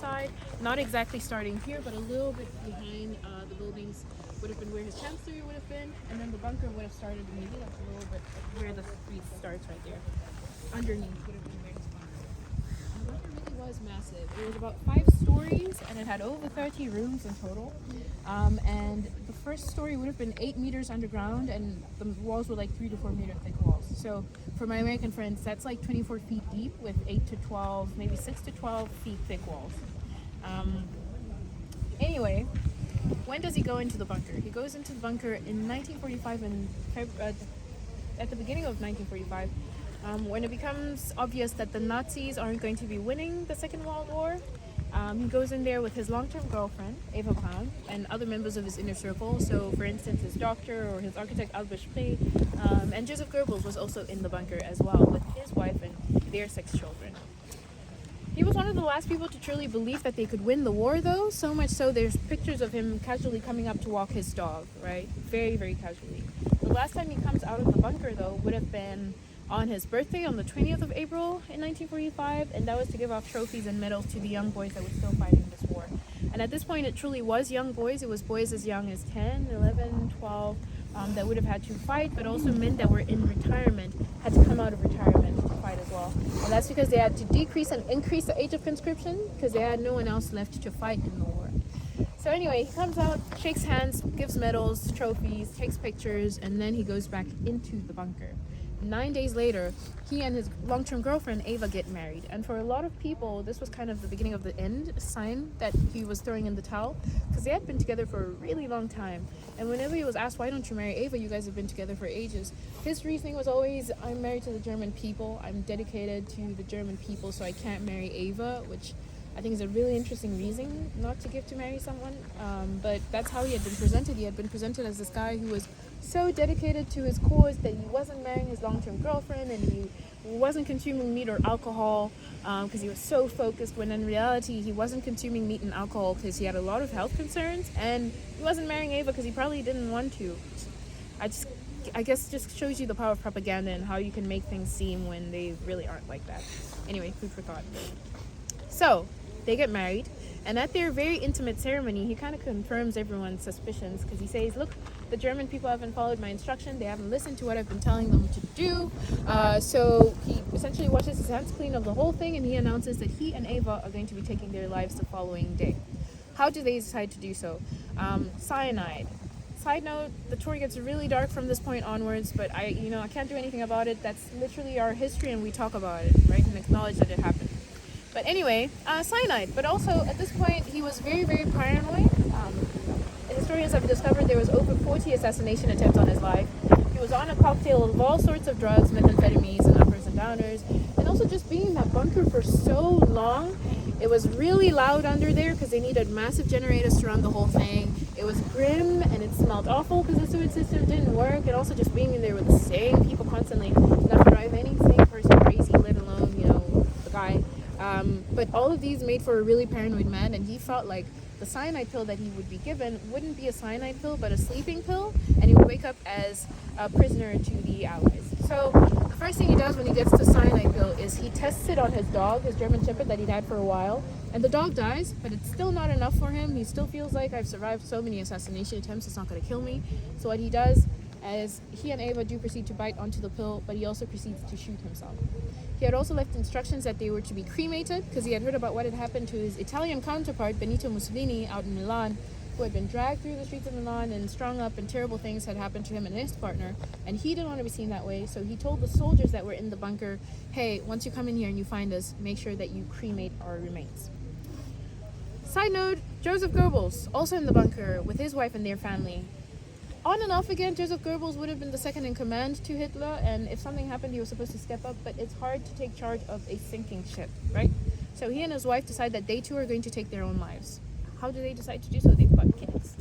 side, not exactly starting here, but a little bit behind the buildings would have been where his chancellery would have been, and then the bunker would have started maybe like a little bit where the street starts right there. Underneath would have been where his bunker was. And the bunker really was massive. It was about 5 stories, and it had over 30 rooms in total. And the first story would have been 8 meters underground, and the walls were like 3 to 4 meter thick walls. So for my American friends, that's like 24 feet deep with 8 to 12, maybe 6 to 12 feet thick walls. Anyway, when does he go into the bunker? He goes into the bunker in 1945, at the beginning of 1945, when it becomes obvious that the Nazis aren't going to be winning the Second World War. He goes in there with his long-term girlfriend, Eva Braun, and other members of his inner circle. So, for instance, his doctor or his architect, Albert Spree, and Joseph Goebbels was also in the bunker as well, with his wife and their 6 children. He was one of the last people to truly believe that they could win the war, though, so much so there's pictures of him casually coming up to walk his dog, right? Very, very casually. The last time he comes out of the bunker, though, would have been on his birthday on the 20th of April in 1945, and that was to give off trophies and medals to the young boys that were still fighting this war. And at this point, it truly was young boys. It was boys as young as 10, 11, 12 that would have had to fight, but also men that were in retirement had to come out of retirement to fight as well. And that's because they had to decrease and increase the age of conscription because they had no one else left to fight in the war. So anyway, he comes out, shakes hands, gives medals, trophies, takes pictures, and then he goes back into the bunker. 9 days later, he and his long-term girlfriend Eva get married, and for a lot of people this was kind of the beginning of the end, a sign that he was throwing in the towel, because they had been together for a really long time. And whenever he was asked, why don't you marry Eva, you guys have been together for ages, his reasoning was always, I'm married to the German people, I'm dedicated to the German people, so I can't marry Eva, which I think is a really interesting reason not to give to marry someone, but that's how he had been presented. He had been presented as this guy who was so dedicated to his cause that he wasn't marrying his long-term girlfriend, and he wasn't consuming meat or alcohol because he was so focused, when in reality he wasn't consuming meat and alcohol because he had a lot of health concerns, and he wasn't marrying Eva because he probably didn't want to. I guess just shows you the power of propaganda and how you can make things seem when they really aren't like that. Anyway, food for thought. So they get married, and at their very intimate ceremony, he kind of confirms everyone's suspicions because he says, look, the German people haven't followed my instruction, they haven't listened to what I've been telling them to do. So he essentially washes his hands clean of the whole thing, and he announces that he and Eva are going to be taking their lives the following day. How do they decide to do so? Cyanide. Side note, the story gets really dark from this point onwards, but I can't do anything about it. That's literally our history, and we talk about it, right, and acknowledge that it happened. But anyway, cyanide. But also, at this point, he was very, very paranoid. Historians have discovered there was over 40 assassination attempts on his life. He was on a cocktail of all sorts of drugs, methamphetamines and uppers and downers. And also just being in that bunker for so long, it was really loud under there because they needed massive generators to run the whole thing. It was grim and it smelled awful because the sewage system didn't work. And also just being in there with the same people constantly, not to drive any sane person crazy, let alone, the guy. But all of these made for a really paranoid man, and he felt like the cyanide pill that he would be given wouldn't be a cyanide pill but a sleeping pill, and he would wake up as a prisoner to the Allies. So the first thing he does when he gets the cyanide pill is he tests it on his dog, his German Shepherd that he'd had for a while, and the dog dies, but it's still not enough for him. He still feels like, I've survived so many assassination attempts, it's not going to kill me. So what he does is he and Eva do proceed to bite onto the pill, but he also proceeds to shoot himself. He had also left instructions that they were to be cremated because he had heard about what had happened to his Italian counterpart, Benito Mussolini, out in Milan, who had been dragged through the streets of Milan and strung up, and terrible things had happened to him and his partner, and he didn't want to be seen that way. So he told the soldiers that were in the bunker, hey, once you come in here and you find us, make sure that you cremate our remains. Side note, Joseph Goebbels, also in the bunker with his wife and their family. On and off again, Joseph Goebbels would have been the second in command to Hitler, and if something happened, he was supposed to step up, but it's hard to take charge of a sinking ship, right? So he and his wife decide that they too are going to take their own lives. How do they decide to do so? They've got kids.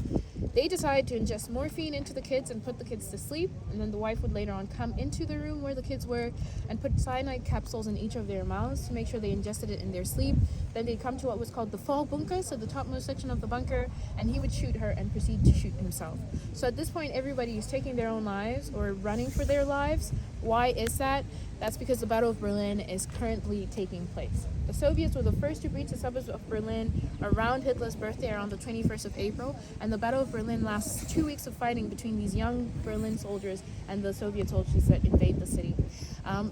They decide to ingest morphine into the kids and put the kids to sleep, and then the wife would later on come into the room where the kids were and put cyanide capsules in each of their mouths to make sure they ingested it in their sleep. Then they'd come to what was called the Vollbunker, so the topmost section of the bunker, and he would shoot her and proceed to shoot himself. So at this point, everybody is taking their own lives or running for their lives. Why is that? That's because the Battle of Berlin is currently taking place. The Soviets were the first to breach the suburbs of Berlin around Hitler's birthday, around the 21st of April, and the Battle of Berlin lasts 2 weeks of fighting between these young Berlin soldiers and the Soviet soldiers that invade the city.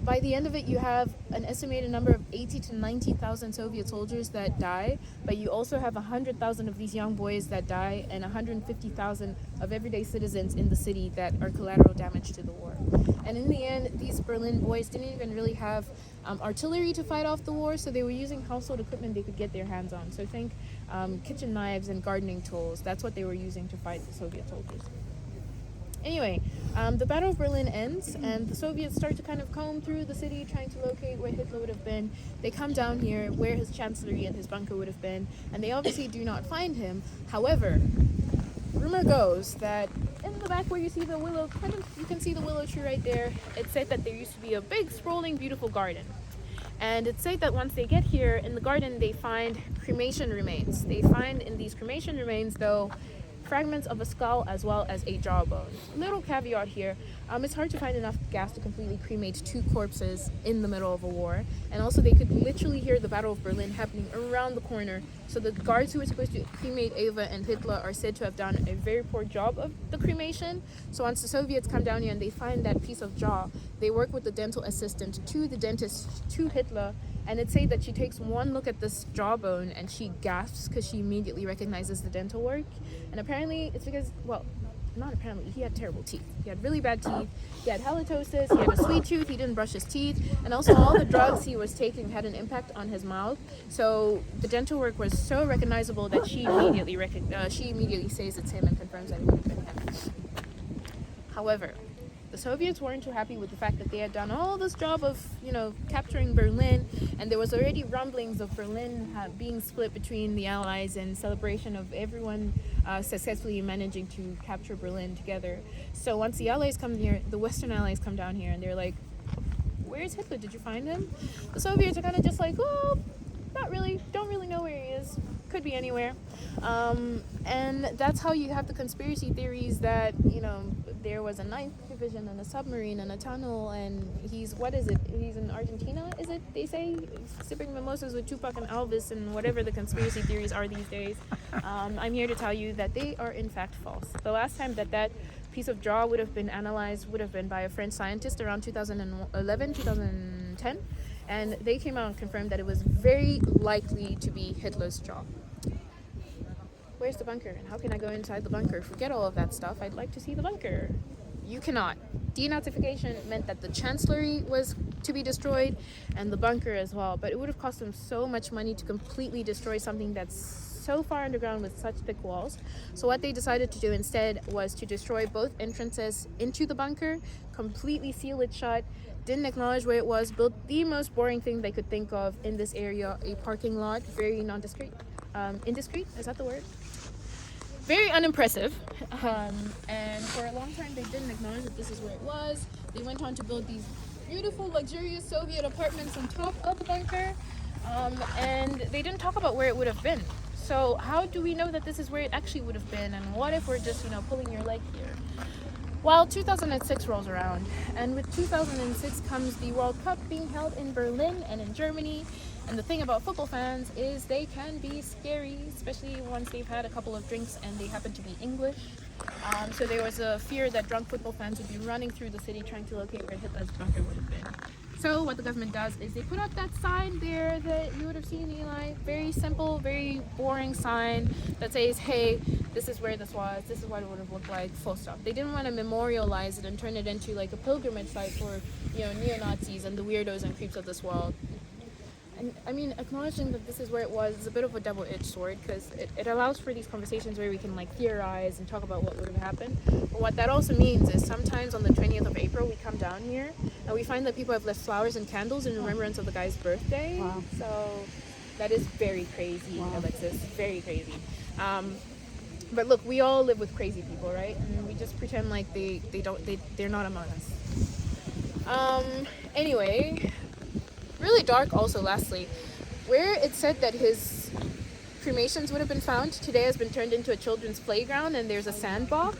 By the end of it, you have an estimated number of 80 to 90,000 Soviet soldiers that die, but you also have 100,000 of these young boys that die and 150,000 of everyday citizens in the city that are collateral damage to the war. And in the end, these Berlin boys didn't even really have artillery to fight off the war, so they were using household equipment they could get their hands on. So think kitchen knives and gardening tools. That's what they were using to fight the Soviet soldiers. Anyway, the Battle of Berlin ends, and the Soviets start to kind of comb through the city trying to locate where Hitler would have been. They come down here where his chancellery and his bunker would have been, and they obviously do not find him. However, rumor goes that in the back where you see the willow, you can see the willow tree right there, it's said that there used to be a big, sprawling, beautiful garden. And it's said that once they get here, in the garden, they find cremation remains. They find in these cremation remains, though, fragments of a skull as well as a jawbone. Little caveat here, it's hard to find enough gas to completely cremate 2 corpses in the middle of a war. And also they could literally hear the Battle of Berlin happening around the corner. So the guards who were supposed to cremate Eva and Hitler are said to have done a very poor job of the cremation. So once the Soviets come down here and they find that piece of jaw, they work with the dental assistant to the dentist to Hitler, and it's said that she takes one look at this jawbone and she gasps because she immediately recognizes the dental work. And apparently it's because, well, not apparently, he had terrible teeth. He had really bad teeth. He had halitosis, he had a sweet tooth, he didn't brush his teeth, and also all the drugs he was taking had an impact on his mouth. So the dental work was so recognizable that she immediately says it's him and confirms that it would have been him. However, the Soviets weren't too happy with the fact that they had done all this job of, capturing Berlin, and there was already rumblings of Berlin being split between the Allies in celebration of everyone successfully managing to capture Berlin together. So once the Allies come here, the Western Allies come down here, and they're like, "Where's Hitler? Did you find him?" The Soviets are kind of just like, "Well, not really. Don't really know where he is. Could be anywhere." And that's how you have the conspiracy theories that, there was a 9th division and a submarine and a tunnel, and he's in Argentina, is it? They say, sipping mimosas with Tupac and Elvis and whatever the conspiracy theories are these days. I'm here to tell you that they are in fact false. The last time that piece of jaw would have been analyzed would have been by a French scientist around 2011, 2010, and they came out and confirmed that it was very likely to be Hitler's jaw. Where's the bunker, and how can I go inside the bunker? Forget all of that stuff. I'd like to see the bunker. You cannot. Denazification meant that the chancellery was to be destroyed and the bunker as well, but it would have cost them so much money to completely destroy something that's so far underground with such thick walls. So what they decided to do instead was to destroy both entrances into the bunker, completely seal it shut, didn't acknowledge where it was, built the most boring thing they could think of in this area, a parking lot, very non-discreet. Indiscreet, is that the word? Very unimpressive, and for a long time they didn't acknowledge that this is where it was. They went on to build these beautiful, luxurious Soviet apartments on top of the bunker, and they didn't talk about where it would have been. So how do we know that this is where it actually would have been, and what if we're just, pulling your leg here? Well, 2006 rolls around, and with 2006 comes the World Cup being held in Berlin and in Germany. And the thing about football fans is they can be scary, especially once they've had a couple of drinks and they happen to be English. So there was a fear that drunk football fans would be running through the city trying to locate where Hitler's bunker would have been. So what the government does is they put up that sign there that you would have seen, Eli. Very simple, very boring sign that says, "Hey, this is where this was. This is what it would have looked like." Full stop. They didn't want to memorialize it and turn it into like a pilgrimage site for, neo-Nazis and the weirdos and creeps of this world. And I mean, acknowledging that this is where it was is a bit of a double-edged sword, because it allows for these conversations where we can theorize and talk about what would have happened. But what that also means is sometimes on the 20th of April we come down here and we find that people have left flowers and candles in remembrance of the guy's birthday. Wow. So that is very crazy, Wow. Alexis, very crazy. But look, we all live with crazy people, right? And we just pretend like they're not among us. Anyway, really dark also, lastly, where it said that his cremations would have been found today has been turned into a children's playground, and there's a sandbox.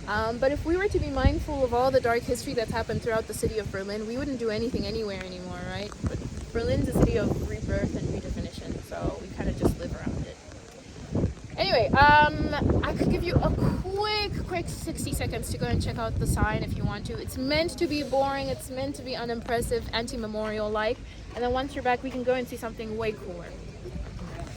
But if we were to be mindful of all the dark history that's happened throughout the city of Berlin, we wouldn't do anything anywhere anymore, right? But Berlin's a city of rebirth and redefinition, so we kind of just live around it. Anyway, I could give you a quick 60 seconds to go and check out the sign if you want to. It's meant to be boring, it's meant to be unimpressive, anti-memorial like, and then once you're back, we can go and see something way cooler.